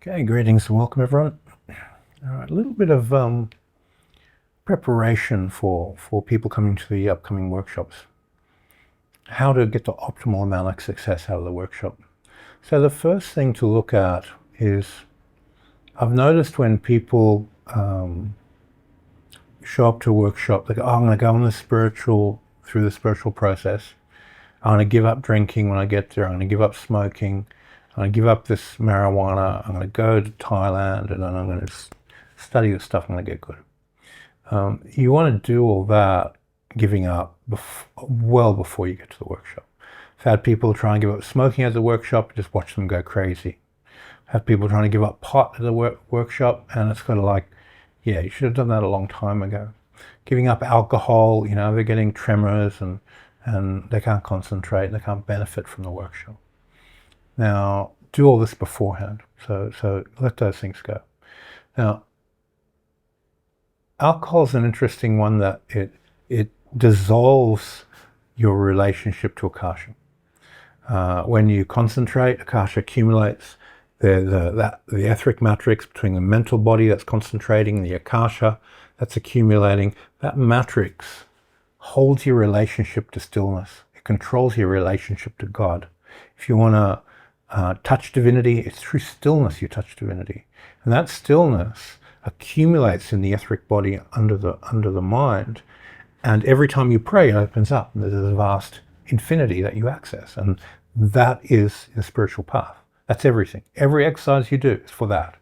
Okay, greetings and welcome everyone. All right, a little bit of preparation for people coming to the upcoming workshops. How to get the optimal amount of success out of the workshop. So the first thing to look at is, I've noticed when people show up to a workshop, they go, oh, I'm going to go on through the spiritual process. I'm going to give up drinking when I get there. I'm going to give up smoking. I'm going to give up this marijuana. I'm going to go to Thailand and then I'm going to study this stuff. I'm going to get good. You want to do all that giving up well before you get to the workshop. I've had people try and give up smoking at the workshop, just watch them go crazy. I've had people trying to give up pot at the workshop, and it's kind of like, yeah, you should have done that a long time ago. Giving up alcohol, you know, they're getting tremors and they can't concentrate, they can't benefit from the workshop. Now, do all this beforehand. So let those things go. Now, alcohol is an interesting one that it dissolves your relationship to Akasha. When you concentrate, Akasha accumulates. The etheric matrix between the mental body that's concentrating, the Akasha that's accumulating, that matrix holds your relationship to stillness. It controls your relationship to God. If you want to touch divinity, it's through stillness you touch divinity. And that stillness accumulates in the etheric body under the mind. And every time you pray, it opens up. And there's a vast infinity that you access. And that is the spiritual path. That's everything. Every exercise you do is for that.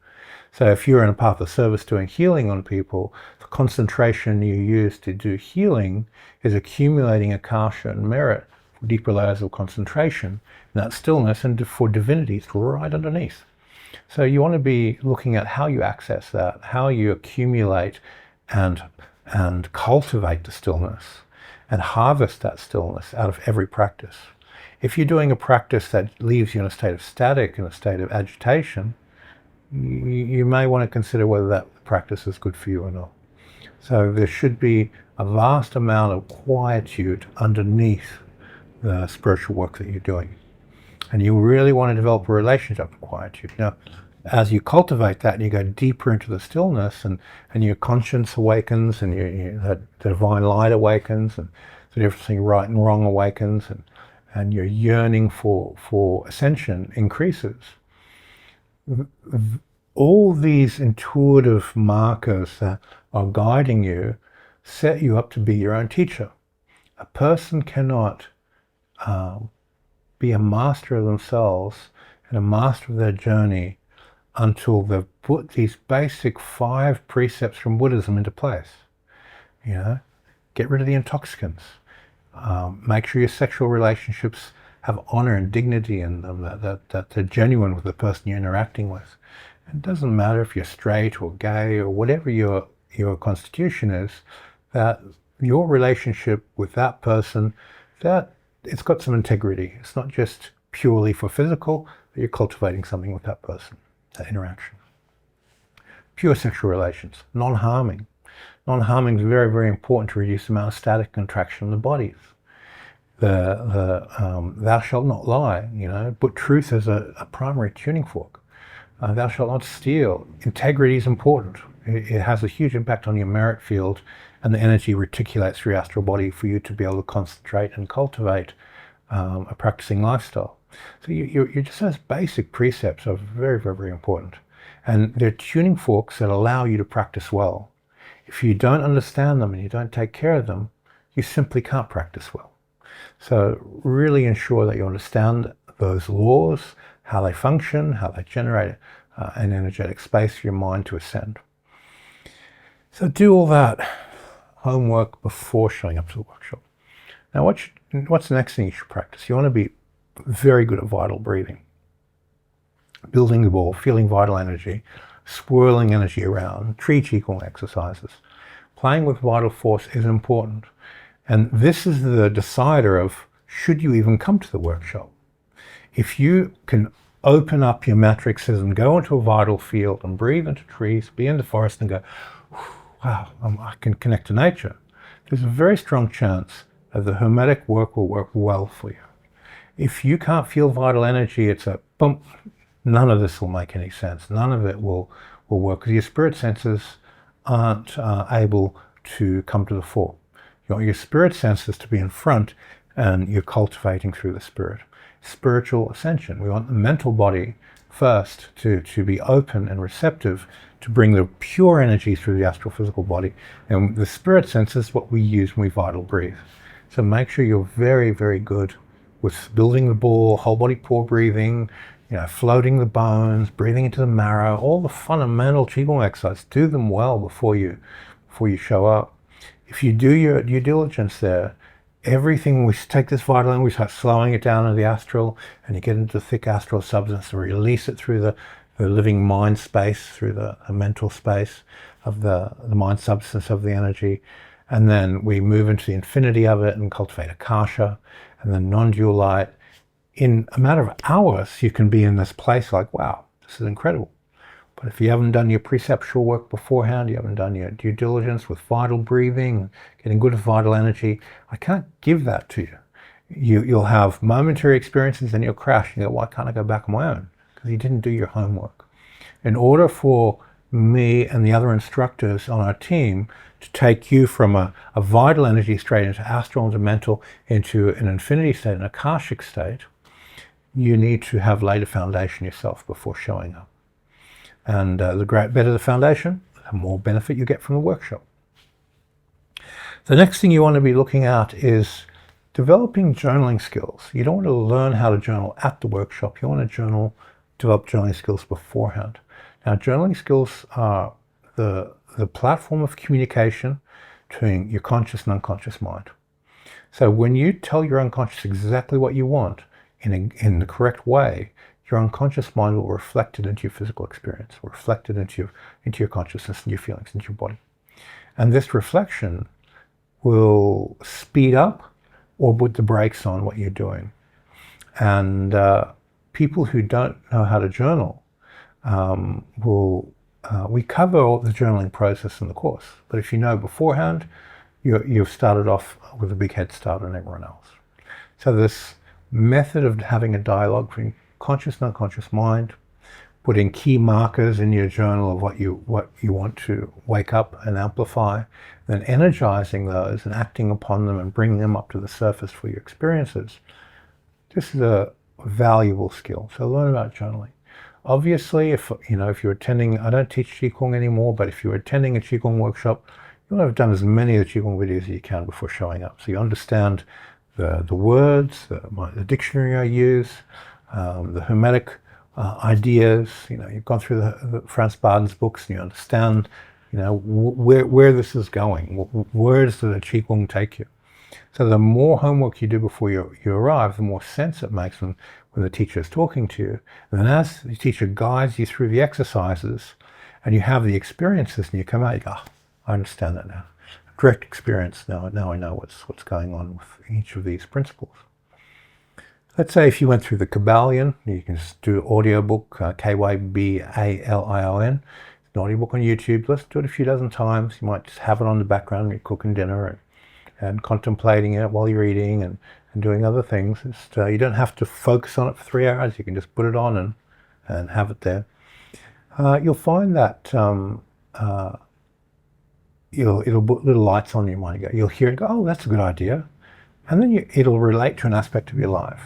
So if you're in a path of service doing healing on people, the concentration you use to do healing is accumulating Akasha and merit for deeper layers of concentration. And that stillness, and for divinity, it's right underneath. So you want to be looking at how you access that, how you accumulate and cultivate the stillness and harvest that stillness out of every practice. If you're doing a practice that leaves you in a state of static, in a state of agitation, you may want to consider whether that practice is good for you or not. So there should be a vast amount of quietude underneath the spiritual work that you're doing. And you really want to develop a relationship with quietude. Now, as you cultivate that and you go deeper into the stillness and your conscience awakens and the divine light awakens and the difference between right and wrong awakens and your yearning for ascension increases. All these intuitive markers that are guiding you set you up to be your own teacher. A person cannot be a master of themselves and a master of their journey until they've put these basic 5 precepts from Buddhism into place. You know, get rid of the intoxicants. Make sure your sexual relationships have honor and dignity in them, that they're genuine with the person you're interacting with. It doesn't matter if you're straight or gay or whatever your constitution is, that your relationship with that person, that it's got some integrity. It's not just purely for physical, but you're cultivating something with that person, that interaction. Pure sexual relations, non-harming. Non-harming is very, very important to reduce the amount of static contraction in the bodies. Thou shalt not lie, you know, put truth as a primary tuning fork. Thou shalt not steal. Integrity is important. It has a huge impact on your merit field, and the energy reticulates through your astral body for you to be able to concentrate and cultivate a practicing lifestyle. So you're just those basic precepts are very, very, very important. And they're tuning forks that allow you to practice well. If you don't understand them and you don't take care of them, you simply can't practice well. So really ensure that you understand those laws, how they function, how they generate an energetic space for your mind to ascend. So do all that homework before showing up to the workshop. Now what's the next thing you should practice? You want to be very good at vital breathing. Building the ball, feeling vital energy, swirling energy around, tree qigong exercises. Playing with vital force is important. And this is the decider of should you even come to the workshop. If you can open up your matrices and go into a vital field and breathe into trees, be in the forest and go, wow, I can connect to nature, there's a very strong chance that the Hermetic work will work well for you. If you can't feel vital energy, it's a bump, none of this will make any sense. None of it will work, because your spirit senses aren't able to come to the fore. You want your spirit senses to be in front, and you're cultivating through the spirit. Spiritual ascension. We want the mental body first to be open and receptive to bring the pure energy through the astral physical body. And the spirit sense is what we use when we vital breathe. So make sure you're very, very good with building the ball, whole body pore breathing, floating the bones, breathing into the marrow, all the fundamental Qigong exercises. Do them well before you show up. If you do your due diligence there, everything, we take this vital energy, we start slowing it down in the astral, and you get into the thick astral substance and release it through the living mind space, through the mental space of the mind substance of the energy. And then we move into the infinity of it and cultivate akasha and then non-dual light. In a matter of hours, you can be in this place like, wow, this is incredible. But if you haven't done your preceptual work beforehand, you haven't done your due diligence with vital breathing, getting good vital energy, I can't give that to you. You'll have momentary experiences and you'll crash and you go, why can't I go back on my own? Because you didn't do your homework. In order for me and the other instructors on our team to take you from a vital energy state into astral, into mental, into an infinity state, an akashic state, you need to have laid a foundation yourself before showing up. And the better the foundation, the more benefit you get from the workshop. The next thing you want to be looking at is developing journaling skills. You don't want to learn how to journal at the workshop. You want to develop journaling skills beforehand. Now, journaling skills are the platform of communication between your conscious and unconscious mind. So when you tell your unconscious exactly what you want in the correct way, your unconscious mind will reflect it into your physical experience, reflect it into your consciousness and your feelings, into your body. And this reflection will speed up or put the brakes on what you're doing. And people who don't know how to journal we cover all the journaling process in the course. But if you know beforehand, you've started off with a big head start on everyone else. So this method of having a dialogue between conscious and unconscious mind, putting key markers in your journal of what you want to wake up and amplify, then energizing those and acting upon them and bringing them up to the surface for your experiences. This is a valuable skill. So learn about journaling. Obviously, if you're attending, I don't teach Qigong anymore, but if you're attending a Qigong workshop, you want to have done as many of the Qigong videos as you can before showing up. So you understand the words, the dictionary I use, the Hermetic ideas. You've gone through the Franz Barden's books and you understand, where this is going. Where does the Qigong take you? So the more homework you do before you arrive, the more sense it makes when the teacher is talking to you. And then as the teacher guides you through the exercises and you have the experiences and you come out, you go, oh, I understand that now. Direct experience now. Now I know what's going on with each of these principles. Let's say if you went through the Kabbalion, you can just do an audiobook, Kybalion. It's an audiobook on YouTube. Let's do it a few dozen times. You might just have it on the background when you're cooking dinner and contemplating it while you're eating and doing other things. You don't have to focus on it for 3 hours. You can just put it on and have it there. You'll find that it'll put little lights on your mind. You'll hear it go, oh, that's a good idea. And then it'll relate to an aspect of your life,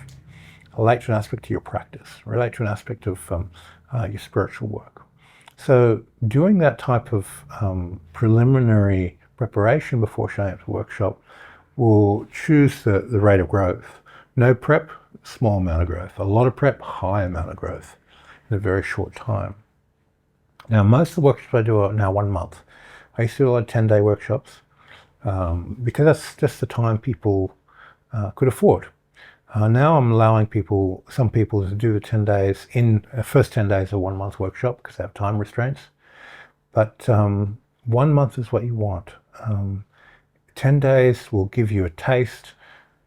relate to an aspect of your practice, relate to an aspect of your spiritual work. So doing that type of preliminary preparation before showing up to the workshop will choose the rate of growth. No prep, small amount of growth. A lot of prep, high amount of growth in a very short time. Now, most of the workshops I do are now 1 month. I used to do a lot of 10-day workshops because that's just the time people could afford. Now I'm allowing some people to do the 10 days in first 10 days of 1 month workshop because they have time restraints. But 1 month is what you want. 10 days will give you a taste,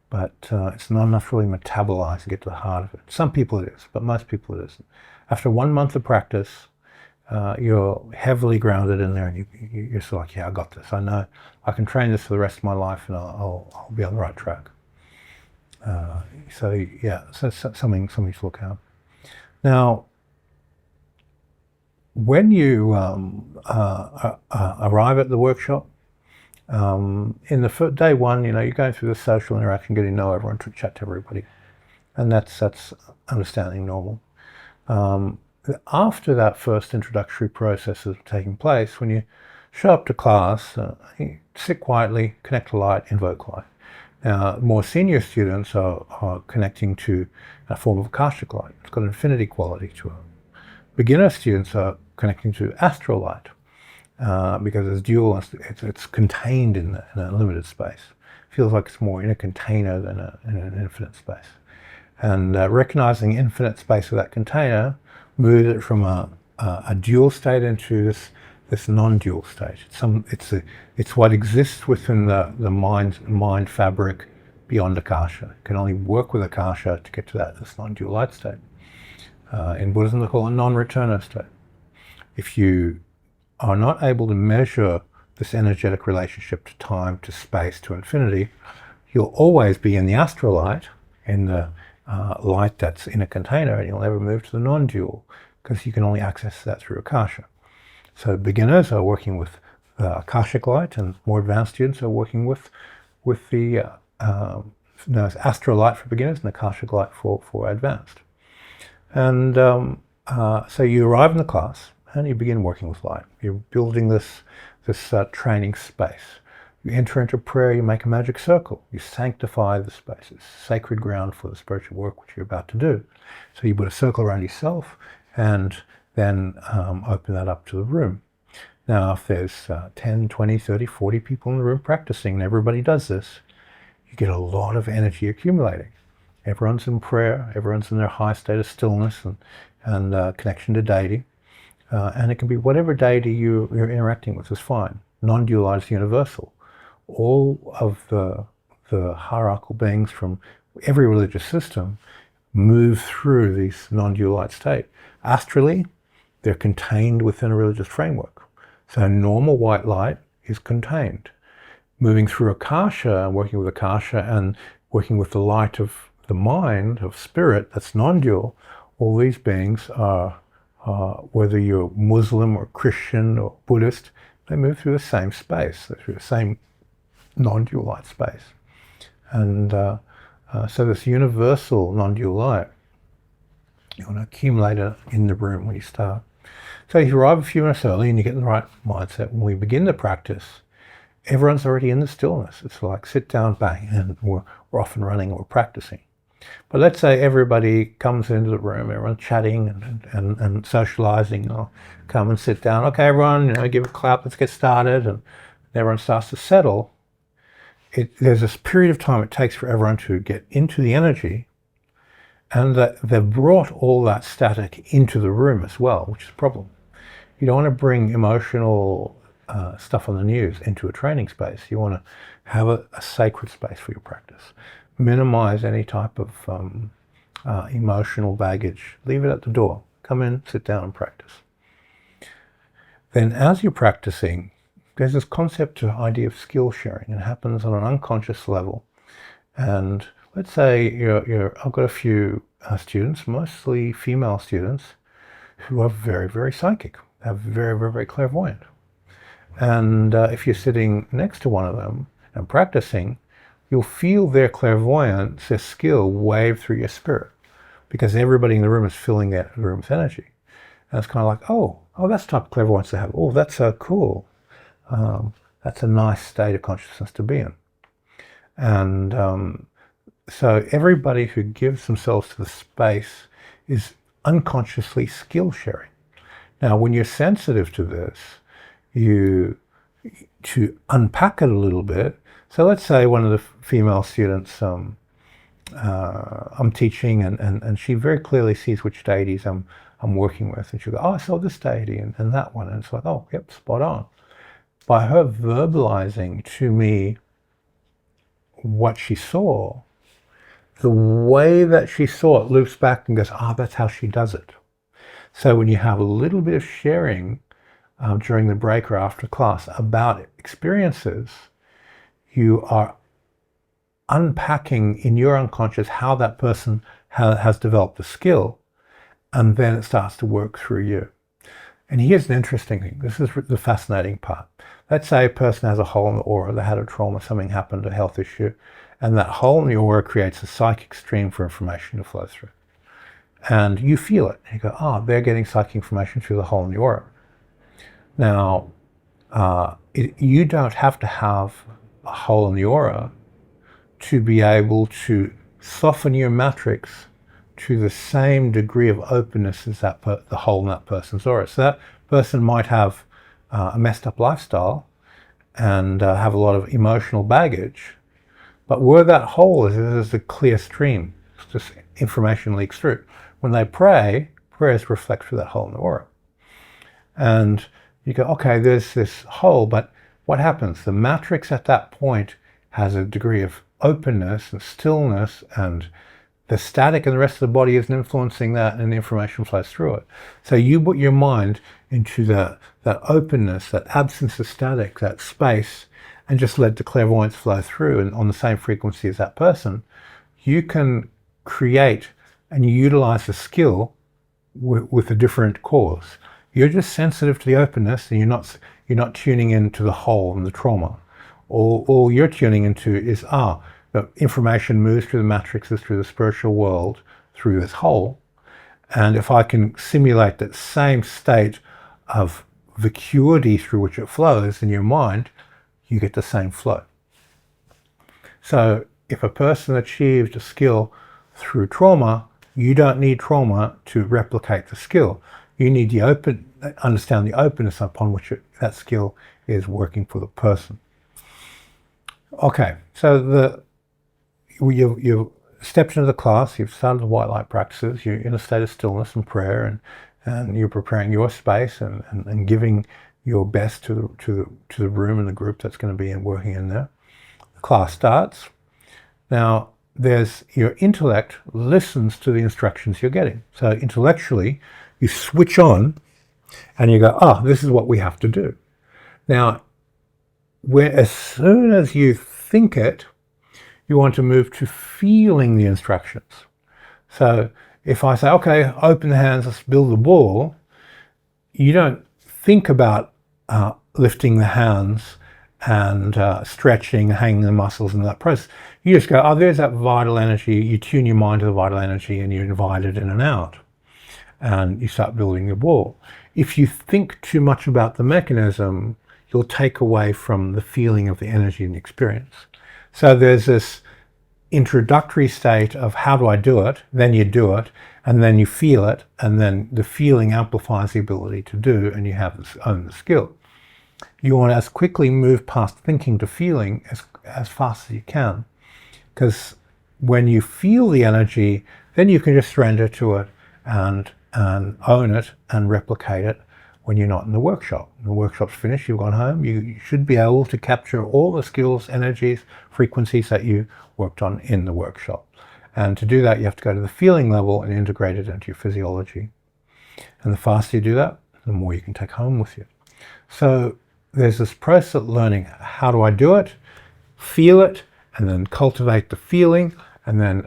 but it's not enough to really metabolize and get to the heart of it. Some people it is, but most people it isn't. After 1 month of practice, you're heavily grounded in there, and you're sort of like, yeah, I got this. I know I can train this for the rest of my life, and I'll be on the right track. So something to look at. Now, when you arrive at the workshop, in the day one, you're going through the social interaction, getting to know everyone, to chat to everybody, and that's understanding normal. After that first introductory process is taking place, when you show up to class, you sit quietly, connect to light, invoke light. Now, more senior students are connecting to a form of Akashic light. It's got an infinity quality to it. Beginner students are connecting to astral light because it's dual, it's contained in a limited space. It feels like it's more in a container than in an infinite space. And recognizing infinite space of that container moves it from a dual state into this non-dual state. It's what exists within the mind fabric beyond Akasha. It can only work with Akasha to get to this non-dual light state. In Buddhism, they call it a non-returner state. If you are not able to measure this energetic relationship to time, to space, to infinity, you'll always be in the astral light, in the light that's in a container, and you'll never move to the non-dual because you can only access that through Akasha. So beginners are working with Akashic light, and more advanced students are working with the astral light for beginners and Akashic light for advanced. And so you arrive in the class and you begin working with light. You're building this training space. You enter into prayer, you make a magic circle. You sanctify the space. It's sacred ground for the spiritual work which you're about to do. So you put a circle around yourself and then open that up to the room. Now, if there's 10, 20, 30, 40 people in the room practicing, and everybody does this, you get a lot of energy accumulating. Everyone's in prayer, everyone's in their high state of stillness and connection to deity. And it can be whatever deity you're interacting with is fine. Non-dualized universal. All of the hierarchical beings from every religious system move through this non-dual light state. Astrally, they're contained within a religious framework. So normal white light is contained. Moving through Akasha, working with Akasha and working with the light of the mind, of spirit, that's non-dual, all these beings are, whether you're Muslim or Christian or Buddhist, they move through the same space, through the same non-dual light space. And so this universal non-dual light, you want to accumulate it in the room when you start. So you arrive a few minutes early and you get in the right mindset. When we begin the practice, everyone's already in the stillness. It's like sit down, bang, and we're off and running, we're practicing. But let's say everybody comes into the room, everyone's chatting and socializing. I'll come and sit down. Okay, everyone, give a clap, let's get started. And everyone starts to settle. There's this period of time it takes for everyone to get into the energy, and that they've brought all that static into the room as well, which is a problem. You don't want to bring emotional stuff on the news into a training space. You want to have a sacred space for your practice. Minimize any type of emotional baggage. Leave it at the door. Come in, sit down and practice. Then as you're practicing, there's this concept or idea of skill sharing. It happens on an unconscious level. And let's say I've got a few students, mostly female students, who are very, very psychic. They're very, very, very clairvoyant. And if you're sitting next to one of them and practicing, you'll feel their clairvoyance, their skill, wave through your spirit, because everybody in the room is filling that room's energy. And it's kind of like, oh, that's the type of clairvoyance to have. Oh, that's so cool. That's a nice state of consciousness to be in. And so everybody who gives themselves to the space is unconsciously skill sharing. Now, when you're sensitive to this, to unpack it a little bit. So let's say one of the female students I'm teaching, and she very clearly sees which deities I'm working with, and she'll go, oh, I saw this deity and that one, and it's like, oh, yep, spot on. By her verbalizing to me what she saw, the way that she saw it loops back and goes, that's how she does it. So when you have a little bit of sharing during the break or after class about experiences, you are unpacking in your unconscious how that person has developed the skill, and then it starts to work through you. And here's an interesting thing. This is the fascinating part. Let's say a person has a hole in the aura. They had a trauma, something happened, a health issue, and that hole in the aura creates a psychic stream for information to flow through. And you feel it. You go, oh, they're getting psychic information through the hole in the aura. Now, you don't have to have a hole in the aura to be able to soften your matrix to the same degree of openness as the hole in that person's aura. So that person might have a messed up lifestyle and have a lot of emotional baggage, but where that hole is, there's a clear stream. It's just information leaks through. When they pray, prayers reflect through that hole in the aura. And you go, okay, there's this hole, but what happens? The matrix at that point has a degree of openness and stillness, and the static in the rest of the body isn't influencing that, and the information flows through it. So you put your mind into that openness, that absence of static, that space, and just let the clairvoyance flow through, and on the same frequency as that person, you can create and you utilize the skill with a different cause. You're just sensitive to the openness, and you're not tuning into the hole and the trauma. All you're tuning into is the information moves through the matrices, through the spiritual world, through this hole. And if I can simulate that same state of vacuity through which it flows in your mind, you get the same flow. So if a person achieved a skill through trauma, you don't need trauma to replicate the skill. You need understand the openness upon which that skill is working for the person. Okay, so you've stepped into the class, you've started the white light practices, you're in a state of stillness and prayer, and you're preparing your space and giving your best to the room and the group that's going to be working in there. The class starts. Now, your intellect listens to the instructions you're getting. So intellectually, you switch on and you go, this is what we have to do. Now, as soon as you think it, you want to move to feeling the instructions. So if I say, okay, open the hands, let's build the wall, you don't think about lifting the hands and stretching, hanging the muscles in that process. You just go, there's that vital energy. You tune your mind to the vital energy and you invite it in and out. And you start building the wall. If you think too much about the mechanism, you'll take away from the feeling of the energy and the experience. So there's this introductory state of how do I do it, then you do it, and then you feel it, and then the feeling amplifies the ability to do, and you own the skill. You want to as quickly move past thinking to feeling as fast as you can, because when you feel the energy, then you can just surrender to it and own it and replicate it when you're not in the workshop. When the workshop's finished, you've gone home, you should be able to capture all the skills, energies, frequencies that you worked on in the workshop. And to do that, you have to go to the feeling level and integrate it into your physiology. And the faster you do that, the more you can take home with you. So there's this process of learning, how do I do it, feel it, and then cultivate the feeling, and then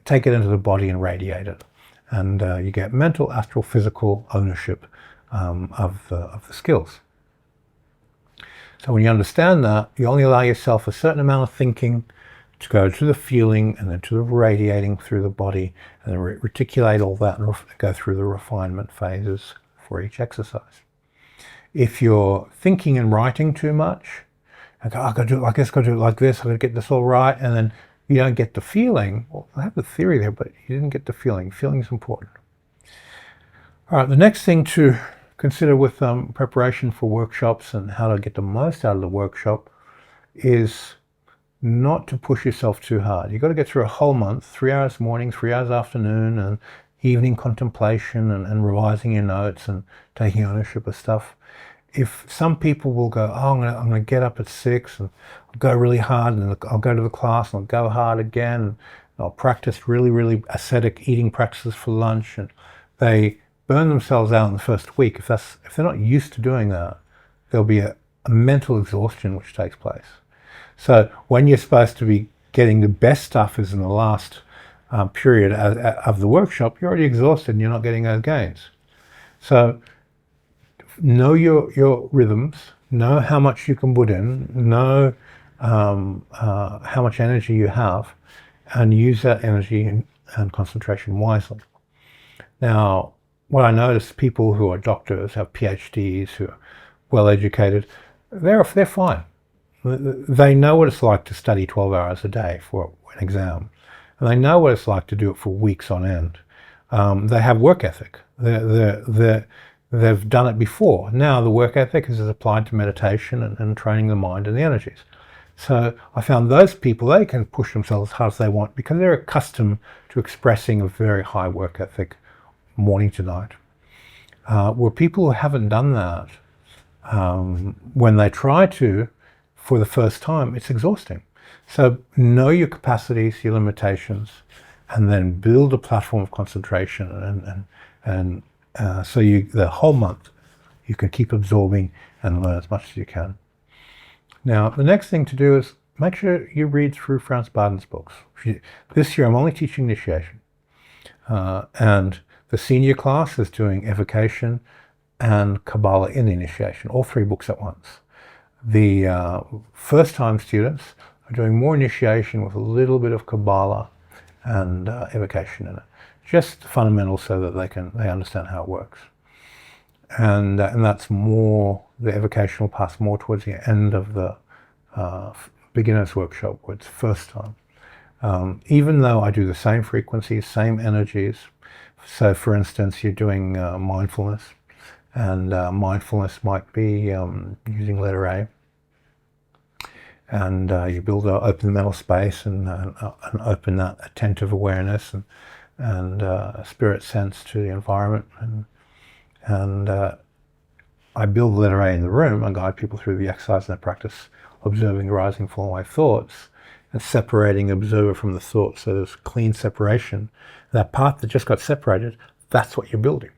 take it into the body and radiate it. And you get mental, astral, physical ownership of the skills. So when you understand that, you only allow yourself a certain amount of thinking to go to the feeling and then to the radiating through the body, and then reticulate all that and go through the refinement phases for each exercise. If you're thinking and writing too much, I gotta do it like this, gotta do it like this, I gotta get this all right, and then you don't get the feeling. Well, I have the theory there, but you didn't get the feeling. Feeling is important. All right, the next thing to consider with preparation for workshops and how to get the most out of the workshop is not to push yourself too hard. You've got to get through a whole month, 3 hours morning, 3 hours afternoon, and evening contemplation and revising your notes and taking ownership of stuff. If some people will go, I'm going to get up at 6 and I'll go really hard, and I'll go to the class and I'll go hard again, and I'll practice really, really ascetic eating practices for lunch, and they burn themselves out in the first week. If they're not used to doing that, there'll be a mental exhaustion which takes place. So when you're supposed to be getting the best stuff is in the last period of the workshop, you're already exhausted and you're not getting those gains. So know your rhythms, know how much you can put in, know how much energy you have, and use that energy and concentration wisely. Now, what I notice, people who are doctors, have PhDs, who are well educated, they're fine. They know what it's like to study 12 hours a day for an exam, and they know what it's like to do it for weeks on end. They have work ethic. They've done it before. Now the work ethic is applied to meditation and training the mind and the energies. So I found those people, they can push themselves as hard as they want because they're accustomed to expressing a very high work ethic morning to night. Where people who haven't done that, when they try to, for the first time, it's exhausting. So know your capacities, your limitations, and then build a platform of concentration, and so the whole month you can keep absorbing and learn as much as you can. Now, the next thing to do is make sure you read through Franz Barden's books. This year I'm only teaching initiation, and the senior class is doing evocation and Kabbalah in the initiation, all 3 books at once. The first-time students are doing more initiation with a little bit of Kabbalah and evocation in it, just the fundamentals so that they understand how it works. And that's more, the evocation will pass more towards the end of the beginner's workshop, where it's first time. Even though I do the same frequencies, same energies. So for instance, you're doing mindfulness, and mindfulness might be using letter A, and you open the mental space and open that attentive awareness and spirit sense to the environment, and I build the letter A in the room and guide people through the exercise and the practice, observing rising, falling away thoughts and separating the observer from the thought. So there's clean separation. That part that just got separated, that's what you're building.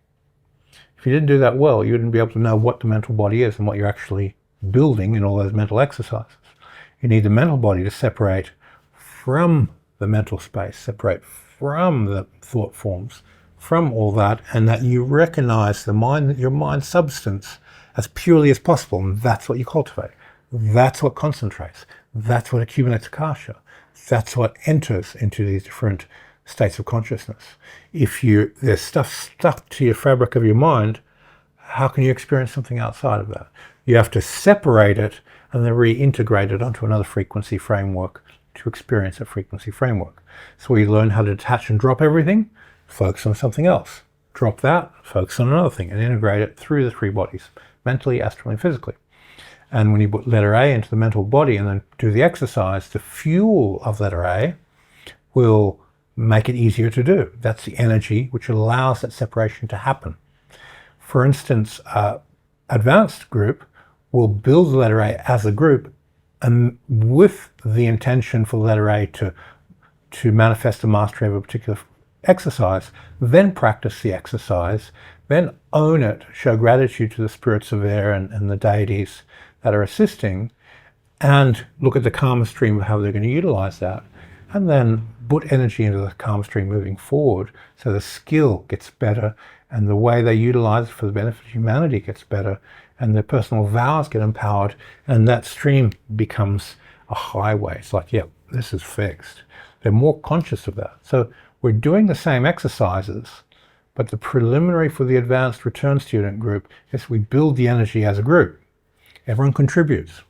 If you didn't do that well, you wouldn't be able to know what the mental body is and what you're actually building in all those mental exercises. You need the mental body to separate from the mental space, separate from the thought forms, from all that, and that you recognize the mind, your mind substance, as purely as possible, and that's what you cultivate. That's what concentrates. That's what accumulates akasha. That's what enters into these different states of consciousness. If there's stuff stuck to your fabric of your mind, how can you experience something outside of that? You have to separate it and then reintegrate it onto another frequency framework to experience a frequency framework. So we learn how to detach and drop everything, focus on something else. Drop that, focus on another thing, and integrate it through the 3 bodies, mentally, astrally, and physically. And when you put letter A into the mental body and then do the exercise, the fuel of letter A will make it easier to do. That's the energy which allows that separation to happen. For instance, advanced group will build the letter A as a group, and with the intention for the letter A to manifest a mastery of a particular exercise, then practice the exercise, then own it, show gratitude to the spirits of air and the deities that are assisting, and look at the karma stream of how they're going to utilize that, and then put energy into the karma stream moving forward so the skill gets better and the way they utilize it for the benefit of humanity gets better, and their personal vows get empowered, and that stream becomes a highway. It's like, yeah, this is fixed. They're more conscious of that. So we're doing the same exercises, but the preliminary for the advanced return student group is we build the energy as a group. Everyone contributes.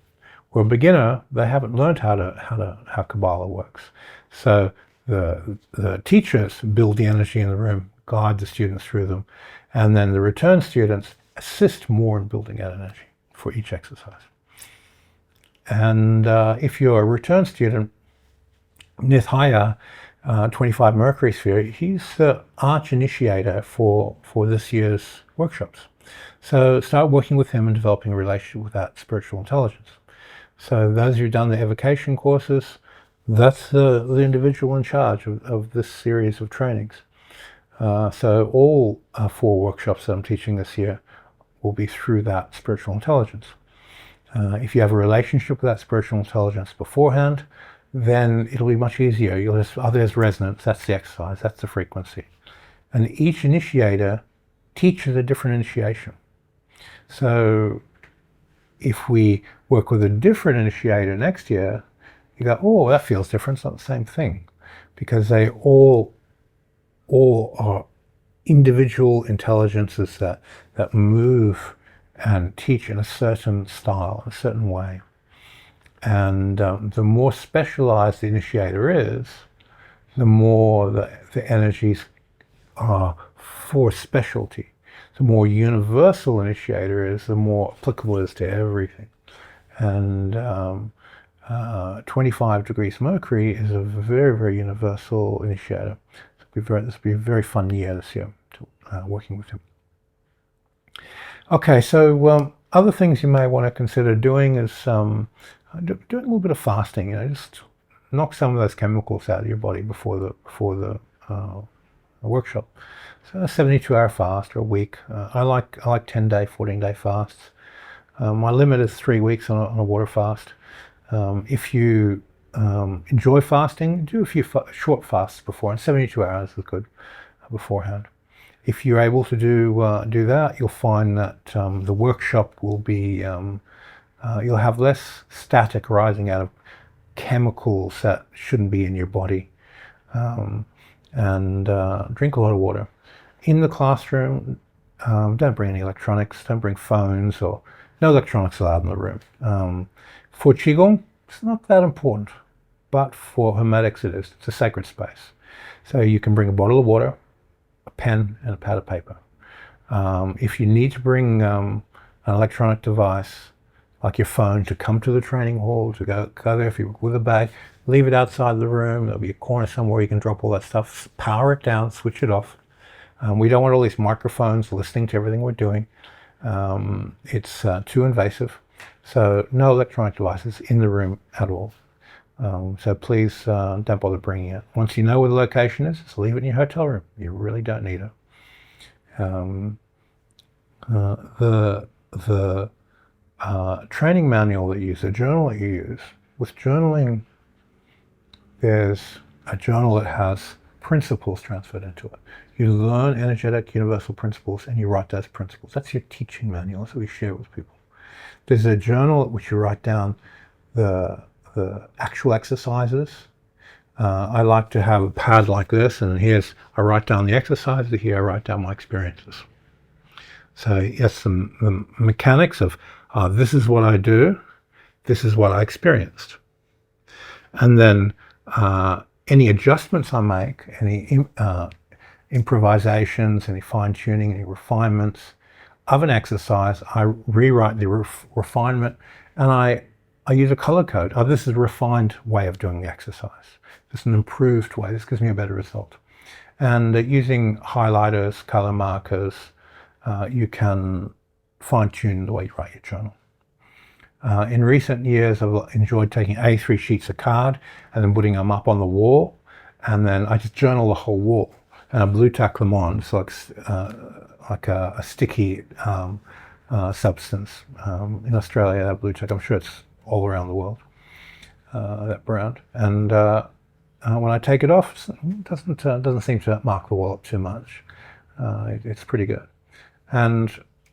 Where a beginner, they haven't learned how Kabbalah works. So the teachers build the energy in the room, guide the students through them, and then the return students assist more in building that energy for each exercise. And if you're a return student, Nithaya, 25 Mercury sphere, he's the arch initiator for this year's workshops. So start working with him and developing a relationship with that spiritual intelligence. So those who've done the evocation courses, that's the individual in charge of this series of trainings. So all 4 workshops that I'm teaching this year will be through that spiritual intelligence. If you have a relationship with that spiritual intelligence beforehand, then it'll be much easier. You'll just, there's resonance, that's the exercise, that's the frequency. And each initiator teaches a different initiation. So if we work with a different initiator next year, you go, oh, that feels different. It's not the same thing, because they all are individual intelligences that move and teach in a certain style, a certain way. And the more specialized the initiator is, the more the energies are for specialty. The more universal initiator is, the more applicable it is to everything. And 25 degrees Mercury is a very, very universal initiator. This will be a very fun year this year, working with him. Okay, so other things you may want to consider doing is doing a little bit of fasting. Just knock some of those chemicals out of your body before the workshop. So a 72-hour fast or a week. I like 10-day, 14-day fasts. My limit is 3 weeks on a water fast. If you enjoy fasting, do a few short fasts before, and 72 hours is good beforehand. If you're able to do that, you'll find that the workshop will be, you'll have less static rising out of chemicals that shouldn't be in your body. And drink a lot of water. In the classroom, don't bring any electronics, don't bring phones, or no electronics allowed in the room. For Qigong, it's not that important, but for Hermetics it is. It's a sacred space. So you can bring a bottle of water, a pen, and a pad of paper. If you need to bring an electronic device, like your phone, to come to the training hall, to go there if you're with a bag, leave it outside the room. There'll be a corner somewhere you can drop all that stuff, power it down, switch it off. We don't want all these microphones listening to everything we're doing. It's too invasive. So no electronic devices in the room at all. So please don't bother bringing it. Once you know where the location is, just leave it in your hotel room. You really don't need it. The training manual that you use, the journal that you use, with journaling, there's a journal that has principles transferred into it. You learn energetic universal principles and you write those principles. That's your teaching manual. That's what we share with people. There's a journal which you write down the actual exercises. I like to have a pad like this, and I write down the exercises. Here I write down my experiences. So yes, the mechanics of this is what I do, this is what I experienced. And then any adjustments I make, any improvisations, any fine-tuning, any refinements of an exercise, I rewrite the refinement, and I use a color code. This is a refined way of doing the exercise. This is an improved way. This gives me a better result. And using highlighters, color markers, you can fine-tune the way you write your journal. In recent years, I've enjoyed taking A3 sheets of card and then putting them up on the wall, and then I just journal the whole wall, and I blue tack them on. It's like a sticky substance. In Australia, that blue tack, I'm sure it's all around the world, that brand. And when I take it off, it doesn't seem to mark the wall up too much. It's pretty good. And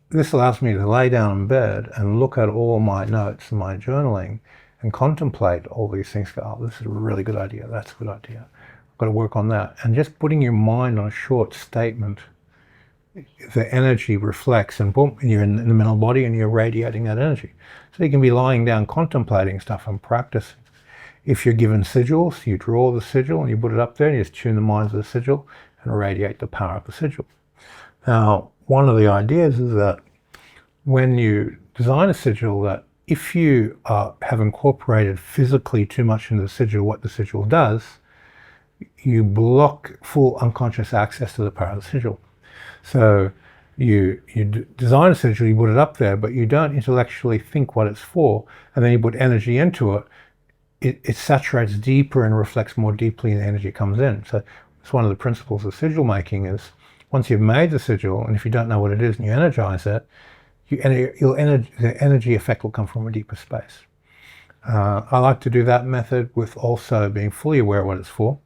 this allows me to lay down in bed and look at all my notes and my journaling and contemplate all these things. Go, oh, this is a really good idea. That's a good idea. I've got to work on that. And just putting your mind on a short statement, the energy reflects, and boom, you're in the mental body and you're radiating that energy. So you can be lying down contemplating stuff and practicing. If you're given sigils, you draw the sigil and you put it up there and you just tune the mind to the sigil and radiate the power of the sigil. Now, one of the ideas is that when you design a sigil, that if you have incorporated physically too much into the sigil what the sigil does, you block full unconscious access to the power of the sigil. So you design a sigil, you put it up there, but you don't intellectually think what it's for, and then you put energy into it. It saturates deeper and reflects more deeply, and the energy comes in. So it's one of the principles of sigil making is, once you've made the sigil, and if you don't know what it is and you energize it, the energy effect will come from a deeper space. I like to do that method with also being fully aware of what it's for,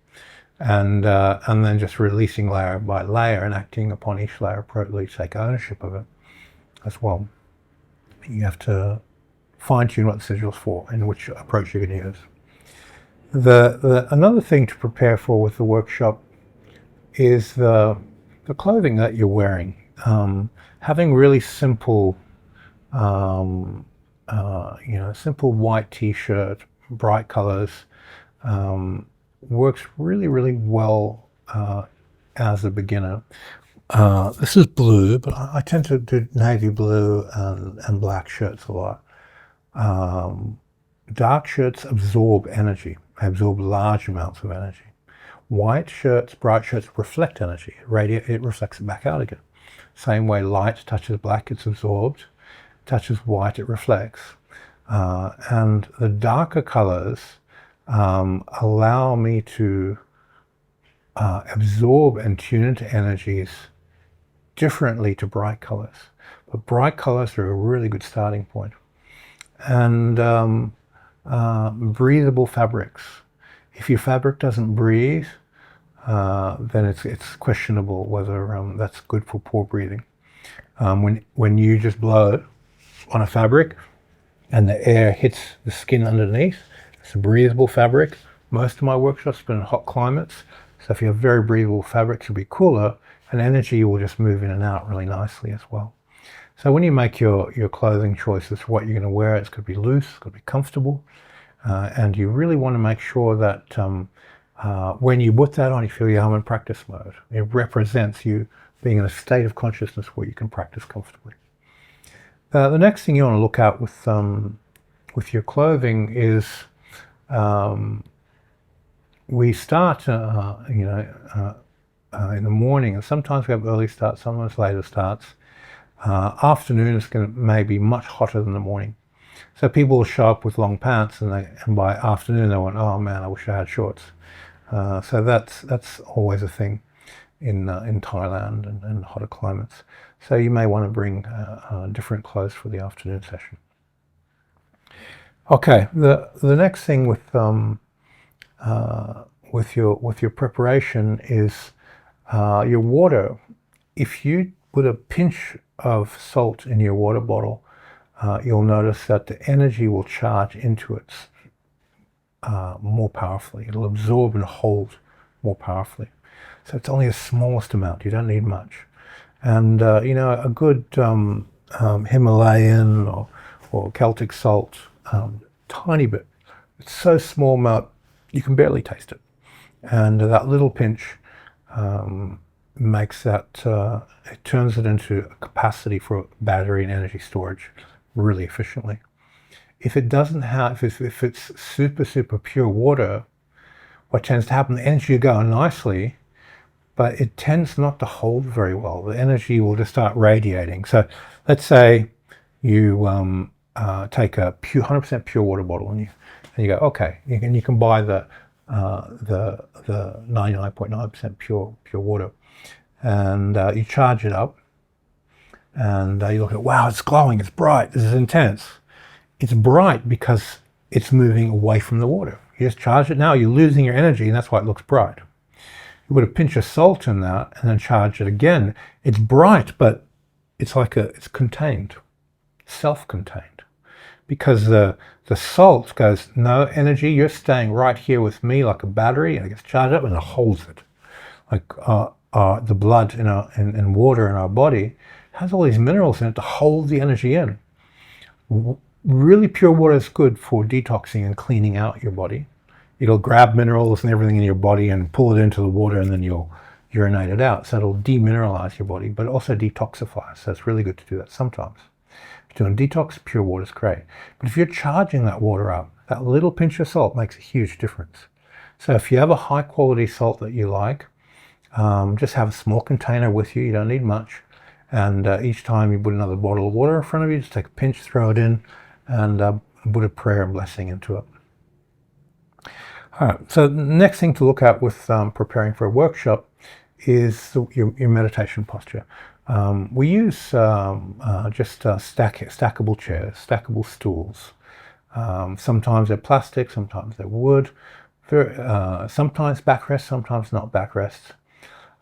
and then just releasing layer by layer and acting upon each layer appropriately to take ownership of it. as well. You have to fine-tune what the sigil's for and which approach you're going to use. Another thing to prepare for with the workshop is the clothing that you're wearing. Having really simple, simple white t-shirt, bright colors, works really, really well as a beginner. This is blue, but I tend to do navy blue and black shirts a lot. Dark shirts absorb energy. They absorb large amounts of energy. White shirts, bright shirts reflect energy. It reflects it back out again. Same way light touches black, it's absorbed. Touches white, it reflects. And the darker colors allow me to absorb and tune into energies differently to bright colors. But bright colors are a really good starting point. And breathable fabrics. If your fabric doesn't breathe, then it's questionable whether that's good for pore breathing. When you just blow on a fabric and the air hits the skin underneath, it's a breathable fabric. Most of my workshops have been in hot climates, so if you have very breathable fabrics, it'll be cooler, and energy will just move in and out really nicely as well. So when you make your clothing choices for what you're going to wear, it's going to be loose, it's going to be comfortable, and you really want to make sure that when you put that on, you feel you're in practice mode. It represents you being in a state of consciousness where you can practice comfortably. The next thing you want to look at with your clothing is we start, in the morning, and sometimes we have early starts, sometimes later starts. Afternoon is going to maybe much hotter than the morning. So people will show up with long pants, and by afternoon they want, oh man, I wish I had shorts. So that's always a thing in Thailand and hotter climates. So you may want to bring different clothes for the afternoon session. Okay, the next thing with your preparation is your water. If you put a pinch of salt in your water bottle, you'll notice that the energy will charge into it more powerfully. It'll absorb and hold more powerfully. So it's only the smallest amount. You don't need much. And a good Himalayan or Celtic salt, tiny bit. It's so small amount you can barely taste it. And that little pinch makes that, it turns it into a capacity for battery and energy storage really efficiently. If it doesn't have, if it's super pure water, what tends to happen, the energy will go maynicely, but it tends not to hold very well. The energy will just start radiating. So let's say you take a 100% pure water bottle and you go, okay, you can buy the 99.9% pure water, and you charge it up, and you look at, wow, it's glowing, it's bright, this is intense. It's bright because it's moving away from the water. You just charge it now, you're losing your energy, and that's why it looks bright. You put a pinch of salt in that and then charge it again. It's bright, but it's contained, self-contained. Because the salt goes, no energy, you're staying right here with me like a battery, and it gets charged up and it holds it. Like the blood and water in our body has all these minerals in it to hold the energy in. Really pure water is good for detoxing and cleaning out your body. It'll grab minerals and everything in your body and pull it into the water, and then you'll urinate it out. So it'll demineralize your body, but also detoxify. So it's really good to do that sometimes. If you're doing detox, pure water is great. But if you're charging that water up, that little pinch of salt makes a huge difference. So if you have a high quality salt that you like, just have a small container with you. You don't need much. And each time you put another bottle of water in front of you, just take a pinch, throw it in, and put a prayer and blessing into it. All right, so the next thing to look at with preparing for a workshop is your meditation posture. We use stackable chairs, stackable stools. Sometimes they're plastic, sometimes they're wood, sometimes backrest, sometimes not backrest.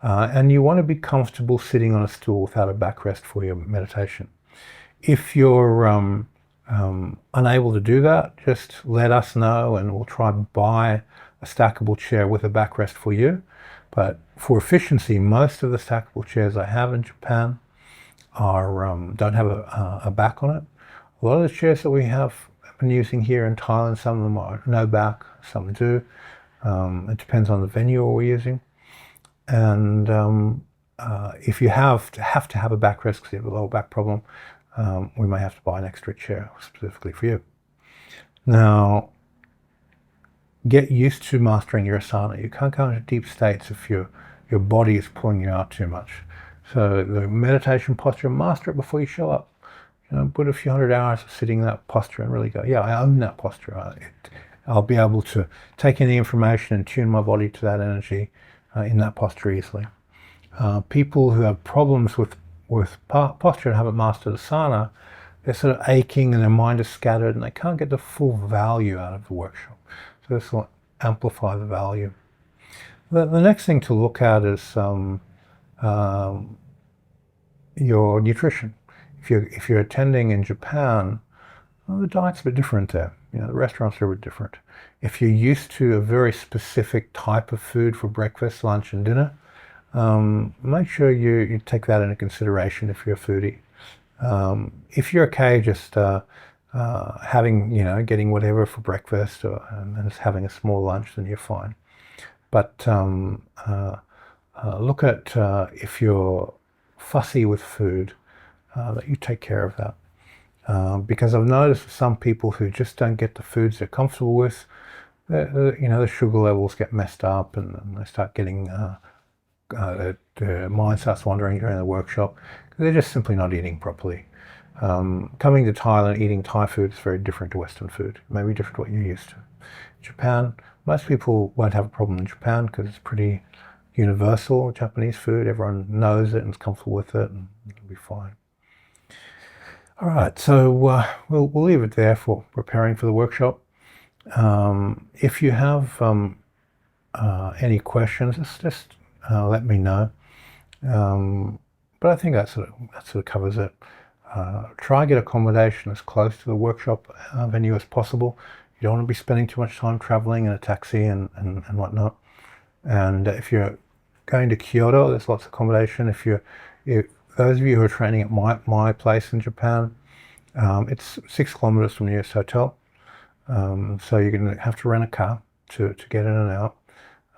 And you want to be comfortable sitting on a stool without a backrest for your meditation. If you're unable to do that, just let us know and we'll try and buy a stackable chair with a backrest for you. But for efficiency, most of the stackable chairs I have in Japan don't have a back on it. A lot of the chairs that we have been using here in Thailand, some of them are no back, some do. It depends on the venue we're using. And if you have to have a backrest because you have a lower back problem, we may have to buy an extra chair specifically for you. Now, get used to mastering your asana. You can't go into deep states if your body is pulling you out too much. So the meditation posture, master it before you show up. Put a few hundred hours of sitting in that posture and really go, yeah, I own that posture. I'll be able to take in the information and tune my body to that energy in that posture easily. People who have problems with posture and haven't mastered asana, they're sort of aching and their mind is scattered and they can't get the full value out of the workshop. So this will amplify the value. The next thing to look at is your nutrition. If you're attending in Japan, well, the diet's a bit different there. The restaurants are a bit different. If you're used to a very specific type of food for breakfast, lunch, and dinner, make sure you take that into consideration if you're a foodie. If you're okay just having, getting whatever for breakfast and just having a small lunch, then you're fine. But look at if you're fussy with food, that you take care of that. Because I've noticed some people who just don't get the foods they're comfortable with, the sugar levels get messed up and they start getting, their mind starts wandering during the workshop because they're just simply not eating properly. Coming to Thailand, eating Thai food is very different to Western food. It may be different to what you're used to. Japan, most people won't have a problem in Japan because it's pretty universal, Japanese food. Everyone knows it and is comfortable with it and it'll be fine. All right, so we'll leave it there for preparing for the workshop. If you have any questions, just let me know. But I think that sort of covers it. Try and get accommodation as close to the workshop venue as possible. You don't want to be spending too much time traveling in a taxi and whatnot. And if you're going to Kyoto, there's lots of accommodation. If those of you who are training at my place in Japan, it's 6 kilometers from the nearest hotel. So you're going to have to rent a car to get in and out.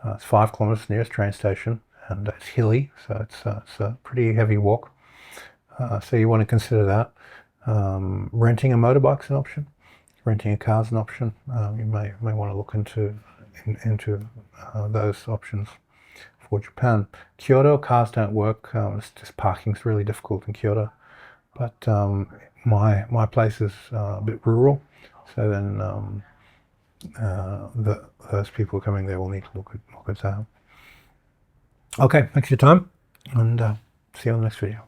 It's 5 kilometers from the nearest train station, and it's hilly, so it's a pretty heavy walk. So you want to consider that. Renting a motorbike's an option. Renting a car's an option. You may want to look into those options for Japan. Kyoto, cars don't work. It's just parking's really difficult in Kyoto. But my place is a bit rural, so then those people coming there will need to look at that. Okay, thanks for your time, and see you on the next video.